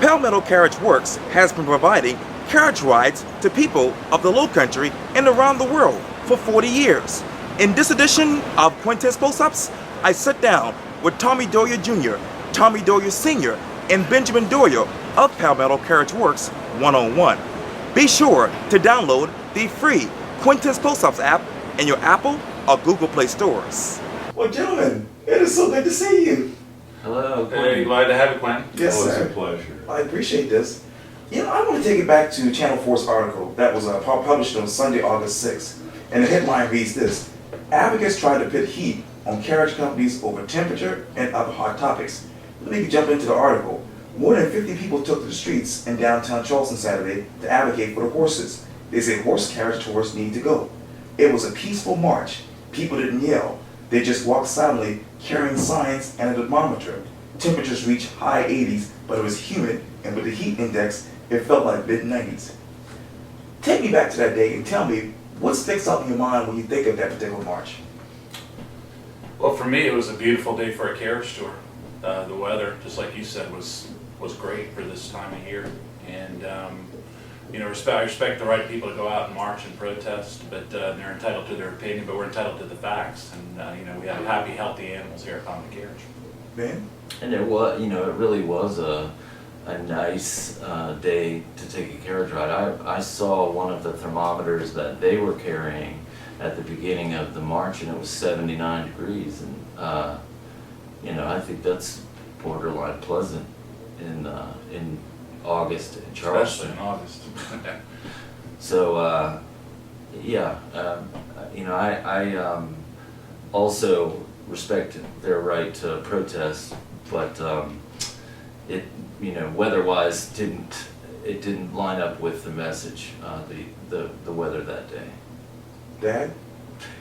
Palmetto Carriage Works has been providing carriage rides to people of the Low Country and around the world for 40 years. In this edition of Quintin's Close-Ups, I sit down with Tommy Doyle Jr., Tommy Doyle Sr., and Benjamin Doyle of Palmetto Carriage Works one-on-one. Be sure to download the free Quintin's Close-Ups app in your Apple or Google Play stores. Well, gentlemen, it is so good to see you. Hello, Quintin. Hey, glad to have you, Quintin. Yes, Always sir. a pleasure. I appreciate this. You know, I want to take it back to Channel 4's article that was published on Sunday, August 6th. And the headline reads this: Advocates try to put heat on carriage companies over temperature and other hot topics. Let me jump into the article. More than 50 people took to the streets in downtown Charleston Saturday to advocate for the horses. They say horse carriage tours need to go. It was a peaceful march. People didn't yell. They just walked silently, carrying signs and a thermometer. Temperatures reached high 80s, but it was humid, and with the heat index, it felt like mid-90s. Take me back to that day and tell me what sticks out in your mind when you think of that particular march. Well, for me, it was a beautiful day for a carriage tour. The weather, just like you said, was great for this time of year. And, you know, I respect the right of people to go out and march and protest, but they're entitled to their opinion, but we're entitled to the facts. And, you know, we have happy, healthy animals here at Palmetto Carriage. Ben? And it was, you know, it really was a nice day to take a carriage ride. I saw one of the thermometers that they were carrying at the beginning of the march, and it was 79 degrees. And, you know, I think that's borderline pleasant in August in Charleston. Especially in August. So, yeah, you know, I also respect their right to protest, but it, you know, weather-wise didn't line up with the message, the weather that day. Dad?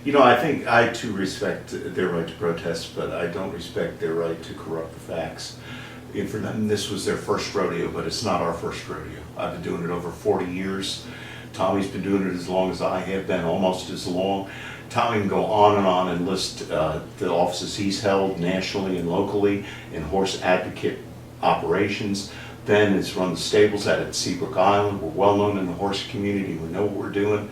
You know, I think I too respect their right to protest, but I don't respect their right to corrupt the facts. And for them, this was their first rodeo, but it's not our first rodeo. I've been doing it over 40 years. Tommy's been doing it as long as I have been, almost as long. Tommy can go on and list the offices he's held nationally and locally in horse advocate operations. Ben has run the stables at Seabrook Island. We're well known in the horse community. We know what we're doing.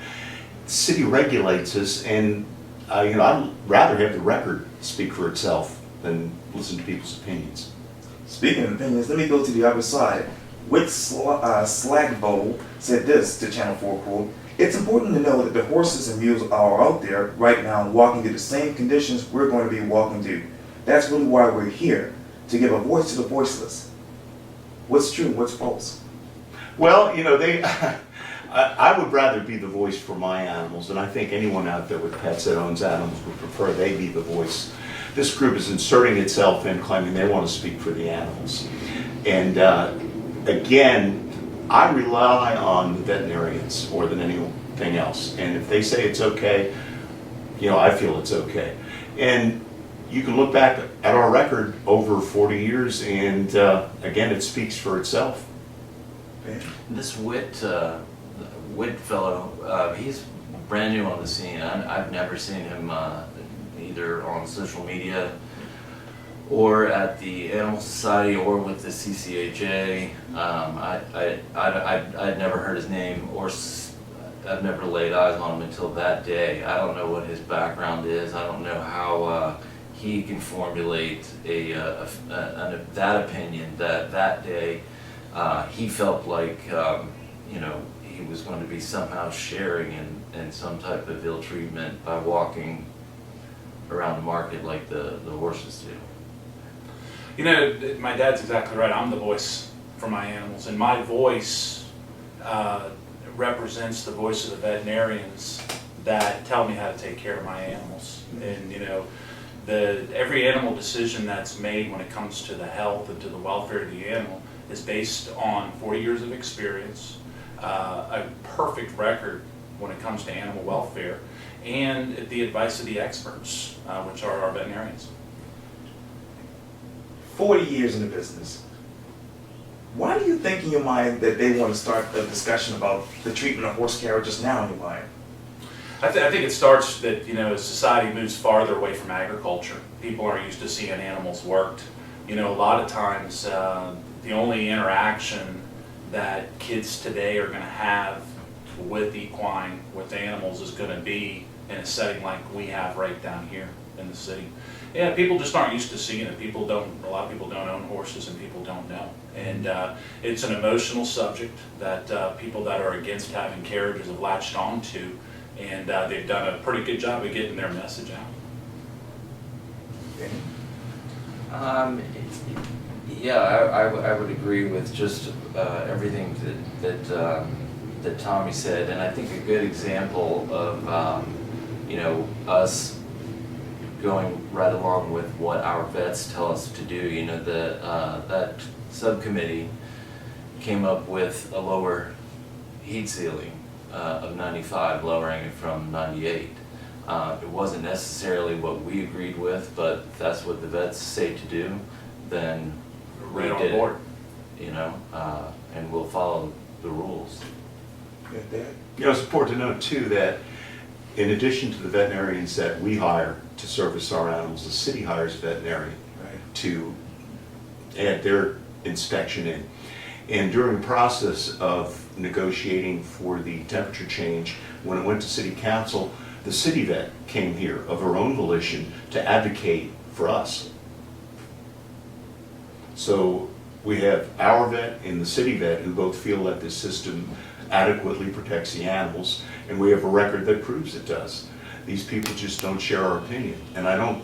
The city regulates us, and you know, I'd rather have the record speak for itself than listen to people's opinions. Speaking of opinions, let me go to the other side. Wick Slagbowl said this to Channel 4, quote, "It's important to know that the horses and mules are out there right now walking through the same conditions we're going to be walking through. That's really why we're here, to give a voice to the voiceless." What's true, what's false? Well, you know, I would rather be the voice for my animals, and I think anyone out there with pets that owns animals would prefer they be the voice. This group is inserting itself in, claiming they want to speak for the animals. And again, I rely on the veterinarians more than anything else. And if they say it's okay, you know, I feel it's okay. And you can look back at our record over 40 years, and again, it speaks for itself. This Witt fellow, he's brand new on the scene. I've never seen him either on social media or at the Animal Society or with the CCHA. I'd never heard his name, or I've never laid eyes on him until that day. I don't know what his background is. I don't know how he can formulate that opinion that day he felt like you know, he was going to be somehow sharing in some type of ill treatment by walking around the market like the horses do. You know, my dad's exactly right. I'm the voice for my animals, and my voice represents the voice of the veterinarians that tell me how to take care of my animals. And you know, every animal decision that's made when it comes to the health and to the welfare of the animal is based on 40 years of experience, a perfect record when it comes to animal welfare, and the advice of the experts, which are our veterinarians. 40 years in the business. Why do you think in your mind that they want to start a discussion about the treatment of horse carriages now in your mind? I think it starts that, you know, as society moves farther away from agriculture, people are used to seeing animals worked. You know, a lot of times the only interaction that kids today are gonna have with equine, with animals, is gonna be in a setting like we have right down here in the city. Yeah, people just aren't used to seeing it. A lot of people don't own horses, and people don't know. And it's an emotional subject that people that are against having carriages have latched onto, and they've done a pretty good job of getting their message out. Yeah, I would agree with just everything that Tommy said, and I think a good example of us going right along with what our vets tell us to do. That subcommittee came up with a lower heat ceiling of 95, lowering it from 98. It wasn't necessarily what we agreed with, but that's what the vets say to do, then we Right on did board. it, and we'll follow the rules. Get that? It's important to note too that in addition to the veterinarians that we hire to service our animals, the city hires a veterinarian Right. to add their inspection in. And during the process of negotiating for the temperature change, when it went to city council, the city vet came here of her own volition to advocate for us. So we have our vet and the city vet who both feel that this system adequately protects the animals, and we have a record that proves it does. These people just don't share our opinion, and I don't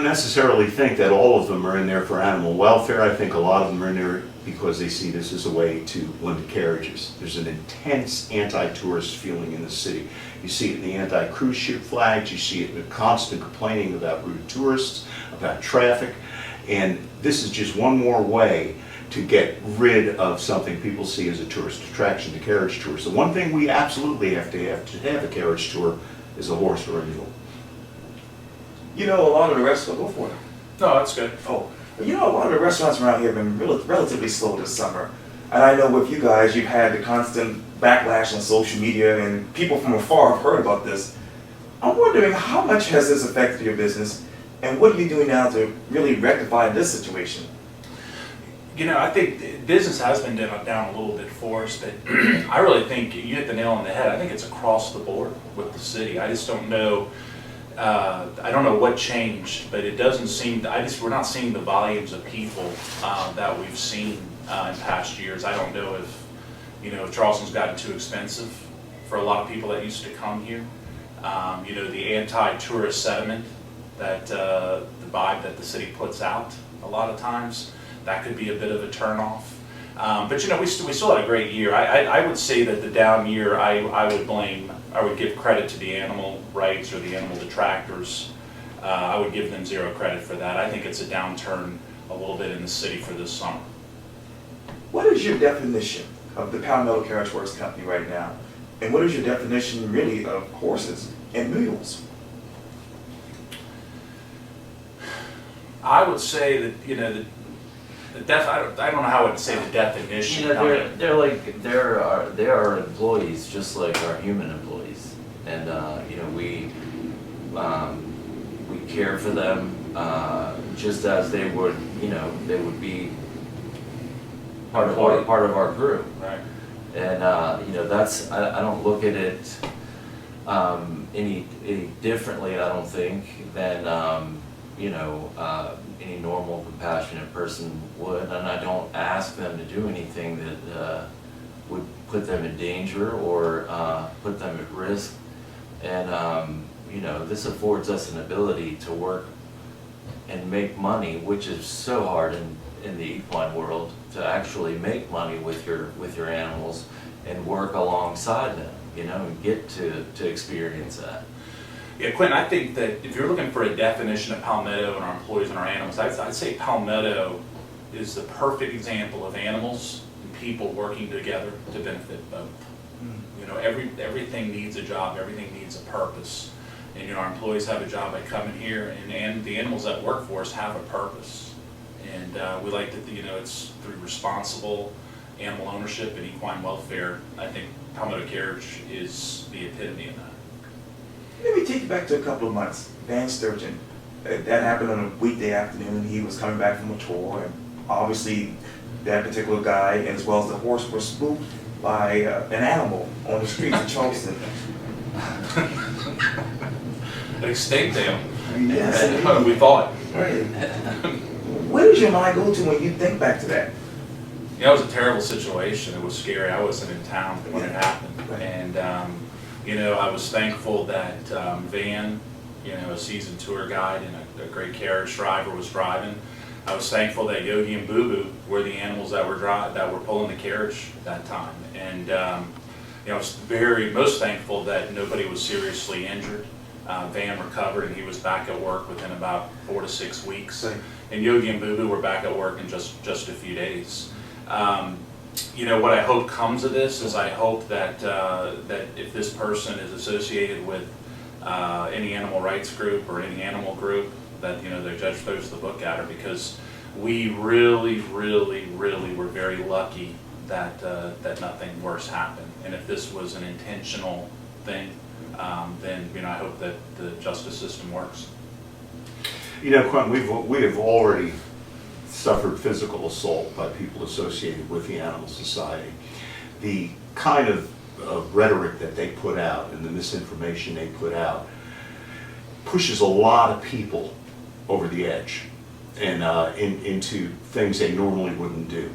necessarily think that all of them are in there for animal welfare. I think a lot of them are in there because they see this as a way to limit carriages. There's an intense anti-tourist feeling in the city. You see it in the anti-cruise ship flags, you see it in the constant complaining about rude tourists, about traffic, and this is just one more way to get rid of something people see as a tourist attraction, the carriage tours. The one thing we absolutely have to have a carriage tour is a horse or a mule. A lot of the restaurants, go for it. No, that's good. Oh, a lot of the restaurants around here have been relatively slow this summer. And I know with you guys, you've had the constant backlash on social media, and people from afar have heard about this. I'm wondering, how much has this affected your business, and what are you doing now to really rectify this situation? I think business has been down a little bit for us, but I really think you hit the nail on the head. I think it's across the board with the city. I just don't know. I don't know what changed, but it doesn't seem. We're not seeing the volumes of people that we've seen in past years. I don't know if Charleston's gotten too expensive for a lot of people that used to come here. The anti-tourist sentiment that the vibe that the city puts out a lot of times, that could be a bit of a turnoff. But we still had a great year. I would say that the down year, I would give credit to the animal rights or the animal detractors. I would give them zero credit for that. I think it's a downturn a little bit in the city for this summer. What is your definition of the Palmetto Carriage Works company right now? And what is your definition really of horses and mules? I would say that, I don't know how I would say the definition. They are employees just like our human employees, and we care for them just as they would be part of our group. Right. And that's I don't look at it any differently. I don't think than any normal compassionate person would, and I don't ask them to do anything that would put them in danger or put them at risk. And this affords us an ability to work and make money, which is so hard in the equine world, to actually make money with your animals and work alongside them, and get to experience that. Yeah, Quintin, I think that if you're looking for a definition of Palmetto and our employees and our animals, I'd say Palmetto is the perfect example of animals and people working together to benefit both. Everything needs a job, everything needs a purpose. And our employees have a job by coming here, and the animals that work for us have a purpose. And we like that it's through responsible animal ownership and equine welfare. I think Palmetto Carriage is the epitome of that. Let me take you back to a couple of months. Van Sturgeon, that happened on a weekday afternoon. He was coming back from a tour, and obviously that particular guy as well as the horse were spooked by an animal on the streets of Charleston. An extinct animal. Yes, And indeed. we thought. Right. Where does your mind go to when you think back to that? You know, it was a terrible situation. It was scary. I wasn't in town when it happened. Right. And, you know, I was thankful that Van, you know, a seasoned tour guide and a great carriage driver was driving. I was thankful that Yogi and Boo Boo were the animals that were pulling the carriage at that time. And, you know, I was most thankful that nobody was seriously injured. Van recovered and he was back at work within about 4 to 6 weeks. Right. And Yogi and Boo Boo were back at work in just a few days. You know, what I hope comes of this is I hope that that if this person is associated with any animal rights group or any animal group, that, you know, the judge throws the book at her, because we really were very lucky that that nothing worse happened. And if this was an intentional thing, then, you know, I hope that the justice system works. You know, Quentin, we have already suffered physical assault by people associated with the Animal Society. The kind of rhetoric that they put out and the misinformation they put out pushes a lot of people over the edge and into things they normally wouldn't do.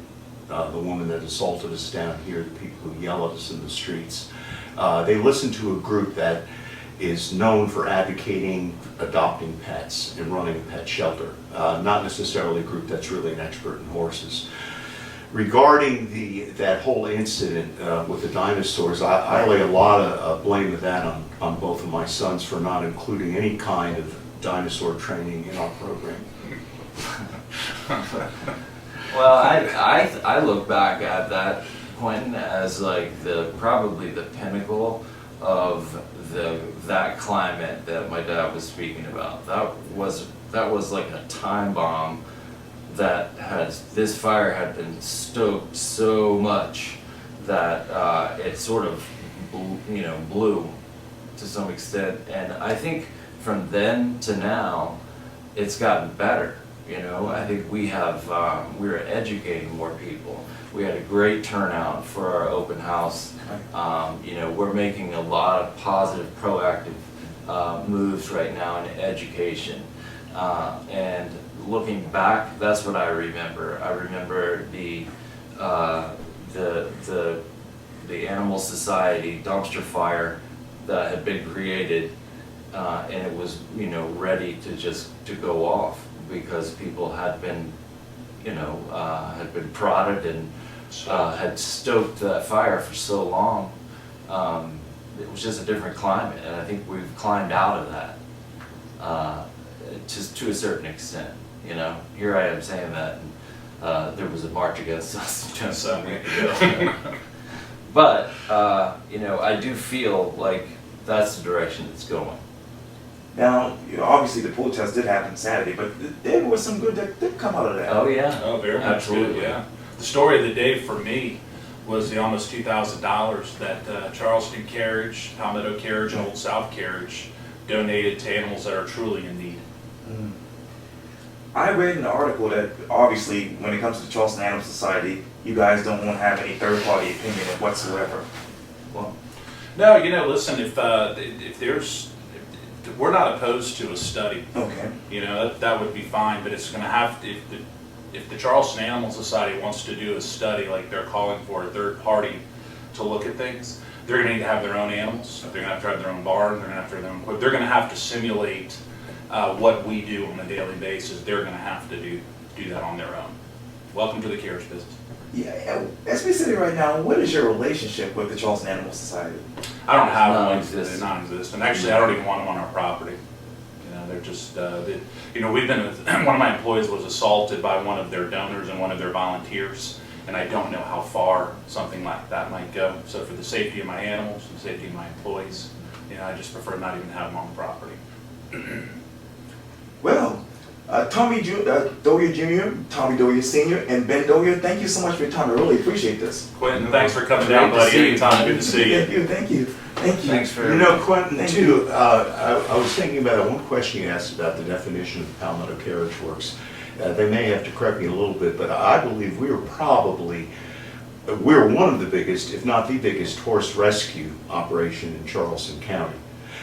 The woman that assaulted us down here, the people who yell at us in the streets, they listen to a group that is known for advocating adopting pets and running a pet shelter, not necessarily a group that's really an expert in horses. Regarding that whole incident with the dinosaurs, I lay a lot of blame of that on both of my sons for not including any kind of dinosaur training in our program. Well, I look back at that, Quentin, as like probably the pinnacle of that climate that my dad was speaking about. That was like a time bomb that this fire had been stoked so much that it sort of blew to some extent. And I think from then to now, it's gotten better. You know, I think we're educating more people. We had a great turnout for our open house. You know, we're making a lot of positive, proactive moves right now in education. And looking back, that's what I remember. I remember the Animal Society dumpster fire that had been created, and it was, you know, ready to go off because people had been, you know, had been prodded and had stoked that fire for so long. It was just a different climate, and I think we've climbed out of that to a certain extent. You know, here I am saying that, and there was a march against us just a week ago. But you know, I do feel like that's the direction it's going. Now, you know, obviously the protest did happen Saturday, but there was some good that did come out of that. Oh yeah. Oh, very much Absolutely. good, yeah. The story of the day for me was the almost $2,000 that Charleston Carriage, Palmetto Carriage, and Old South Carriage donated to animals that are truly in need. Mm. I read in the article that obviously when it comes to the Charleston Animal Society, you guys don't want to have any third-party opinion whatsoever. Well, No, you know, listen, if we're not opposed to a study. okay. You know, that would be fine, but it's going to have to, if the Charleston Animal Society wants to do a study like they're calling for a third party to look at things, they're going to need to have their own animals, they're going to have to have their own barn, they're going to have to have their own equipment, they're going to have to simulate what we do on a daily basis. They're going to have to do that on their own. Welcome to the carriage business. Yeah, as we sit here right now, what is your relationship with the Charleston Animal Society? I don't have one. Non-existent. They're non-existent. Actually, I don't even want them on our property. You know, they're just, you know, we've been, one of my employees was assaulted by one of their donors and one of their volunteers, and I don't know how far something like that might go. So for the safety of my animals and the safety of my employees, you know, I just prefer not even to have them on the property. Well, Tommy Doyle Jr., Tommy Doyle Sr., and Ben Doyle, thank you so much for your time. I really appreciate this. Quentin, thanks for coming down, Great to buddy. see you. Anytime, good to see you. Thank you. Thanks for You know, Quentin, Thank too, I was thinking about one question you asked about the definition of Palmetto Carriage Works. they may have to correct me a little bit, but I believe we're one of the biggest, if not the biggest, horse rescue operation in Charleston County.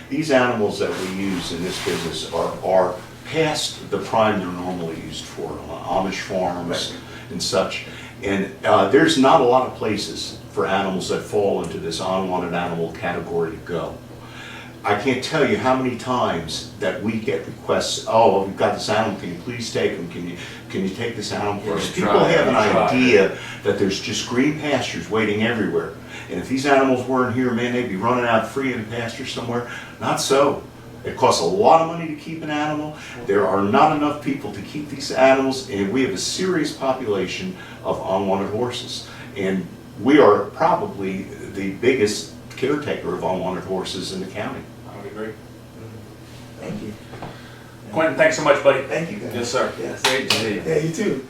These animals that we use in this business are past the prime they're normally used for, Amish farms and such. And there's not a lot of places for animals that fall into this unwanted animal category to go. I can't tell you how many times that we get requests, oh, we've got this animal, can you please take him? Can you take this animal for us? People have an idea that there's just green pastures waiting everywhere. And if these animals weren't here, man, they'd be running out free in a pasture somewhere. Not so. It costs a lot of money to keep an animal. There are not enough people to keep these animals, and we have a serious population of unwanted horses. And we are probably the biggest caretaker of unwanted horses in the county. I would agree. Thank you. Quentin, thanks so much, buddy. Thank you, guys. Yes, sir. Yes. Great to see you. Yeah, you too.